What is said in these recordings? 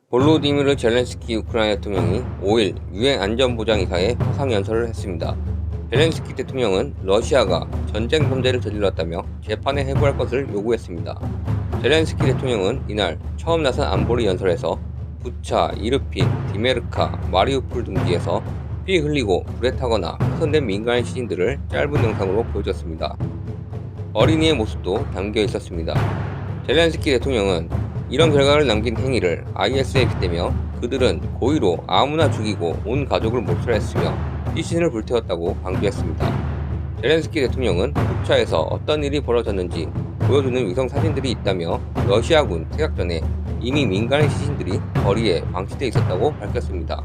볼로디미르 젤렌스키 우크라이나 대통령이 5일 유엔 안전보장이사에 화상연설을 했습니다. 젤렌스키 대통령은 러시아가 전쟁 범죄를 저질렀다며 재판에 회부할 것을 요구했습니다. 젤렌스키 대통령은 이날 처음 나선 안보리 연설에서 부차, 이르핀, 디메르카, 마리우폴 등지에서 피 흘리고 불에 타거나 훼손된 민간인 시신들을 짧은 영상으로 보여줬습니다. 어린이의 모습도 담겨 있었습니다. 젤렌스키 대통령은 이런 결과를 남긴 행위를 IS에 빗대며 그들은 고의로 아무나 죽이고 온 가족을 몰살했으며 시신을 불태웠다고 강조했습니다. 젤렌스키 대통령은 부차에서 어떤 일이 벌어졌는지 보여주는 위성 사진들이 있다며 러시아군 퇴각 전에 이미 민간인 시신들이 거리에 방치돼 있었다고 밝혔습니다.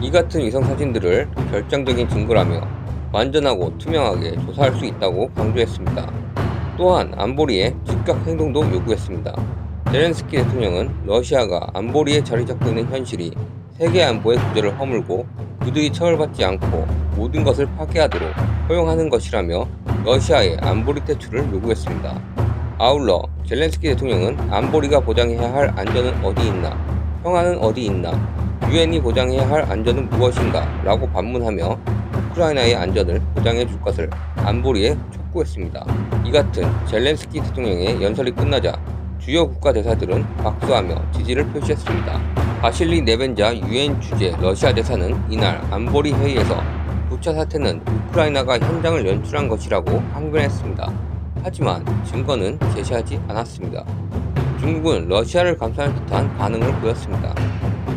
이 같은 위성 사진들을 결정적인 증거라며 완전하고 투명하게 조사할 수 있다고 강조했습니다. 또한 안보리의 즉각 행동도 요구했습니다. 젤렌스키 대통령은 러시아가 안보리에 자리 잡고 있는 현실이 세계 안보의 구조를 허물고 그들이 처벌받지 않고 모든 것을 파괴하도록 허용하는 것이라며 러시아의 안보리 퇴출을 요구했습니다. 아울러 젤렌스키 대통령은 안보리가 보장해야 할 안전은 어디 있나, 평화는 어디 있나, 유엔이 보장해야 할 안전은 무엇인가 라고 반문하며 우크라이나의 안전을 보장해 줄 것을 안보리에 촉구했습니다. 이 같은 젤렌스키 대통령의 연설이 끝나자 주요 국가 대사들은 박수하며 지지를 표시했습니다. 바실리 네벤자 유엔 주재 러시아 대사는 이날 안보리 회의에서 부차 사태는 우크라이나가 현장을 연출한 것이라고 항변했습니다. 하지만 증거는 제시하지 않았습니다. 중국은 러시아를 감싸는 듯한 반응을 보였습니다.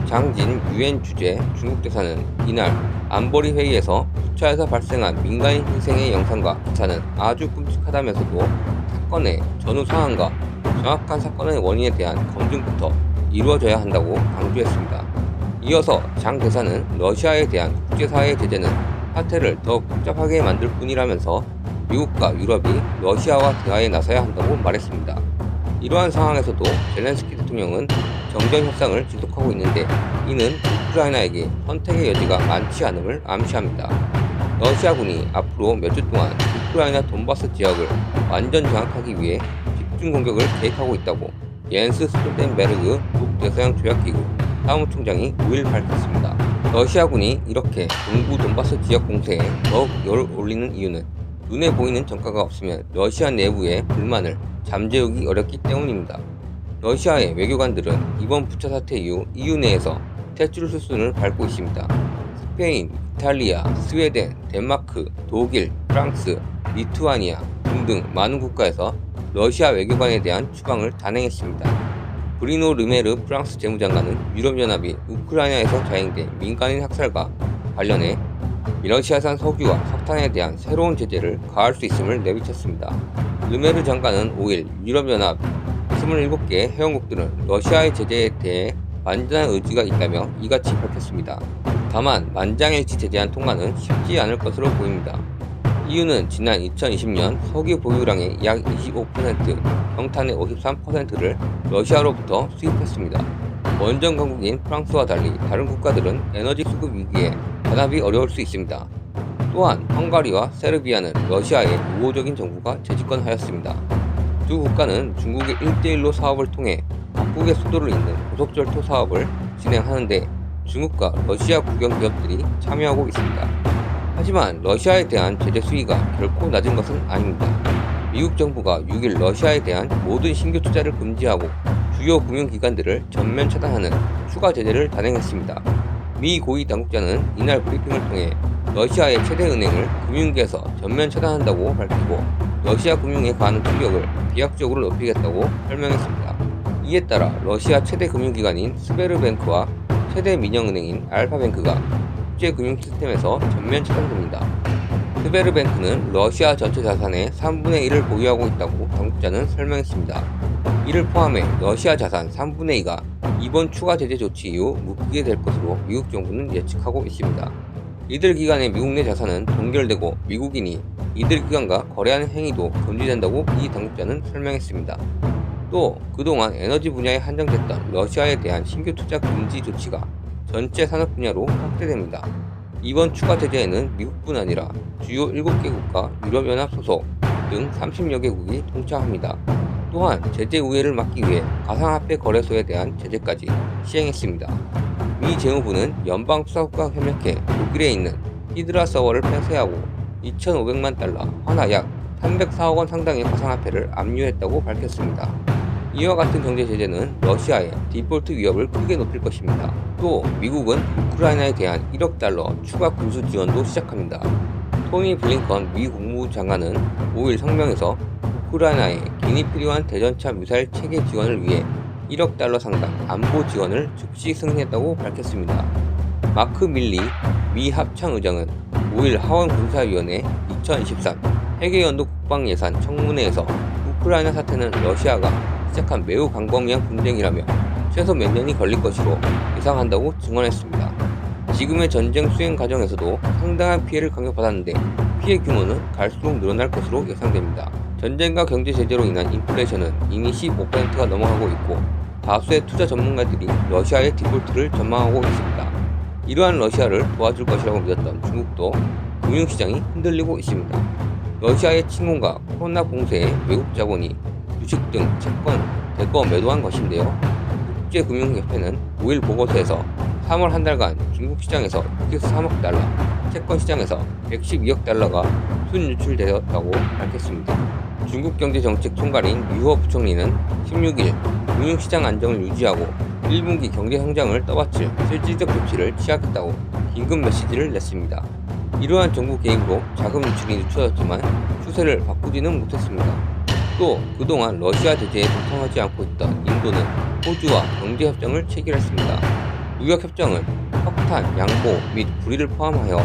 장진 유엔 주재 중국 대사는 이날 안보리 회의에서 부차에서 발생한 민간인 희생의 영상과 기사는 아주 끔찍하다면서도 사건의 전후 상황과 정확한 사건의 원인에 대한 검증부터 이루어져야 한다고 강조했습니다. 이어서 장 대사는 러시아에 대한 국제사회의 제재는 사태를 더 복잡하게 만들 뿐이라면서 미국과 유럽이 러시아와 대화에 나서야 한다고 말했습니다. 이러한 상황에서도 젤렌스키 대통령은 정전 협상을 지속하고 있는데 이는 우크라이나에게 선택의 여지가 많지 않음을 암시합니다. 러시아군이 앞으로 몇 주 동안 우크라이나 돈바스 지역을 완전 장악하기 위해 집중 공격을 계획하고 있다고 옌스 스톨텐베르그 북대서양 조약기구 사무총장이 5일 밝혔습니다. 러시아군이 이렇게 동부 돈바스 지역 공세에 더욱 열을 올리는 이유는 눈에 보이는 전과가 없으면 러시아 내부의 불만을 잠재우기 어렵기 때문입니다. 러시아의 외교관들은 이번 부차 사태 이후 EU 내에서 퇴출 수순을 밟고 있습니다. 스페인, 이탈리아, 스웨덴, 덴마크, 독일, 프랑스, 리투아니아 등등 많은 국가에서 러시아 외교관에 대한 추방을 단행했습니다. 브리노 르메르 프랑스 재무장관은 유럽연합이 우크라이나에서 자행된 민간인 학살과 관련해 러시아산 석유와 석탄에 대한 새로운 제재를 가할 수 있음을 내비쳤습니다. 르메르 장관은 5일 유럽연합 27개 회원국들은 러시아의 제재에 대해 완전한 의지가 있다며 이같이 밝혔습니다. 다만 만장일치 제재안 통과는 쉽지 않을 것으로 보입니다. 이유는 지난 2020년 석유 보유량의 약 25%, 경탄의 53%를 러시아로부터 수입했습니다. 원전 강국인 프랑스와 달리 다른 국가들은 에너지 수급 위기에 단합이 어려울 수 있습니다. 또한 헝가리와 세르비아는 러시아의 우호적인 정부가 재집권하였습니다. 두 국가는 중국의 1대1로 사업을 통해 각국의 수도를 잇는 고속철도 사업을 진행하는데 중국과 러시아 국영 기업들이 참여하고 있습니다. 하지만 러시아에 대한 제재 수위가 결코 낮은 것은 아닙니다. 미국 정부가 6일 러시아에 대한 모든 신규 투자를 금지하고 주요 금융기관들을 전면 차단하는 추가 제재를 단행했습니다. 미 고위 당국자는 이날 브리핑을 통해 러시아의 최대 은행을 금융계에서 전면 차단한다고 밝히고 러시아 금융에 가하는 충격을 비약적으로 높이겠다고 설명했습니다. 이에 따라 러시아 최대 금융기관인 스베르뱅크와 최대 민영은행인 알파뱅크가 국제금융 시스템에서 전면 차단됩니다. 스베르뱅크는 러시아 전체 자산의 3분의 1을 보유하고 있다고 당국자는 설명했습니다. 이를 포함해 러시아 자산 3분의 2가 이번 추가 제재 조치 이후 묶이게 될 것으로 미국 정부는 예측하고 있습니다. 이들 기관의 미국 내 자산은 동결되고 미국인이 이들 기관과 거래하는 행위도 금지된다고 이 당국자는 설명했습니다. 또 그동안 에너지 분야에 한정됐던 러시아에 대한 신규 투자 금지 조치가 전체 산업 분야로 확대됩니다. 이번 추가 제재에는 미국뿐 아니라 주요 7개국과 유럽연합 소속 등 30여 개국이 동참합니다. 또한 제재 우회를 막기 위해 가상화폐 거래소에 대한 제재까지 시행했습니다. 미 재무부는 연방수사국과 협력해 독일에 있는 히드라 서버를 폐쇄하고 2,500만 달러, 하나 약 304억 원 상당의 가상화폐를 압류했다고 밝혔습니다. 이와 같은 경제 제재는 러시아의 디폴트 위협을 크게 높일 것입니다. 또 미국은 우크라이나에 대한 1억 달러 추가 군수 지원도 시작합니다. 토니 블링컨 미 국무부 장관은 5일 성명에서 우크라이나에 긴히 필요한 대전차 미사일 체계 지원을 위해 1억 달러 상당 안보 지원을 즉시 승인했다고 밝혔습니다. 마크 밀리 미 합창의장은 5일 하원 군사위원회 2023 회계연도 국방예산 청문회에서 우크라이나 사태는 러시아가 시작한 매우 광범위한 분쟁이라며 최소 몇 년이 걸릴 것으로 예상한다고 증언했습니다. 지금의 전쟁 수행 과정에서도 상당한 피해를 강요받았는데 피해 규모는 갈수록 늘어날 것으로 예상됩니다. 전쟁과 경제 제재로 인한 인플레이션은 이미 15%가 넘어가고 있고 다수의 투자 전문가들이 러시아의 디폴트를 전망하고 있습니다. 이러한 러시아를 도와줄 것이라고 믿었던 중국도 금융시장이 흔들리고 있습니다. 러시아의 침공과 코로나 봉쇄에 외국 자본이 주식 등 채권 대거 매도한 것인데요. 국제금융협회는 5일 보고서에서 3월 한 달간 중국 시장에서 603억 달러, 채권 시장에서 112억 달러가 순유출되었다고 밝혔습니다. 중국 경제정책총괄인 류허 부총리는 16일 금융시장 안정을 유지하고 1분기 경제 성장을 떠받칠 실질적 조치를 취하겠다고 긴급 메시지를 냈습니다. 이러한 정부 개입으로 자금 유출이 늦춰졌지만 추세를 바꾸지는 못했습니다. 또 그동안 러시아 제재에 동참하지 않고 있던 인도는 호주와 경제협정을 체결했습니다. 무역협정은 석탄, 양보 및 구리를 포함하여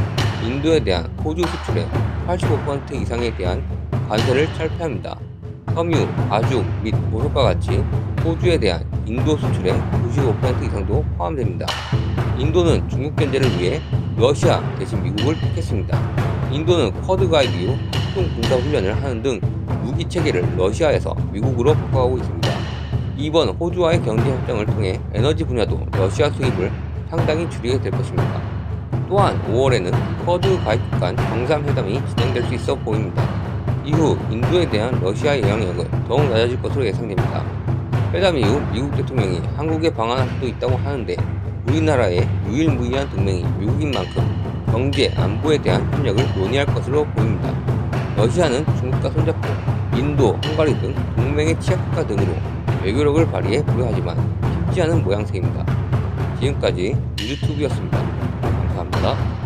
인도에 대한 호주 수출의 85% 이상에 대한 관세를 철폐합니다. 섬유, 가죽 및 보석과 같이 호주에 대한 인도 수출의 95% 이상도 포함됩니다. 인도는 중국 견제를 위해 러시아 대신 미국을 택했습니다. 인도는 쿼드 가입 이후 합동 군사 훈련을 하는 등 무기 체계를 러시아에서 미국으로 바꿔가고 있습니다. 이번 호주와의 경제 협정을 통해 에너지 분야도 러시아 수입을 상당히 줄이게 될 것입니다. 또한 5월에는 쿼드 가입국 간 정상회담이 진행될 수 있어 보입니다. 이후 인도에 대한 러시아의 영향력은 더욱 낮아질 것으로 예상됩니다. 회담 이후 미국 대통령이 한국에 방한할 수도 있다고 하는데 우리나라의 유일무이한 동맹이 미국인 만큼 경제, 안보에 대한 협력을 논의할 것으로 보입니다. 러시아는 중국과 손잡고 인도, 헝가리 등 동맹의 취약국가 등으로 외교력을 발휘해 보여하지만 쉽지 않은 모양새입니다. 지금까지 뉴스투브였습니다. 감사합니다.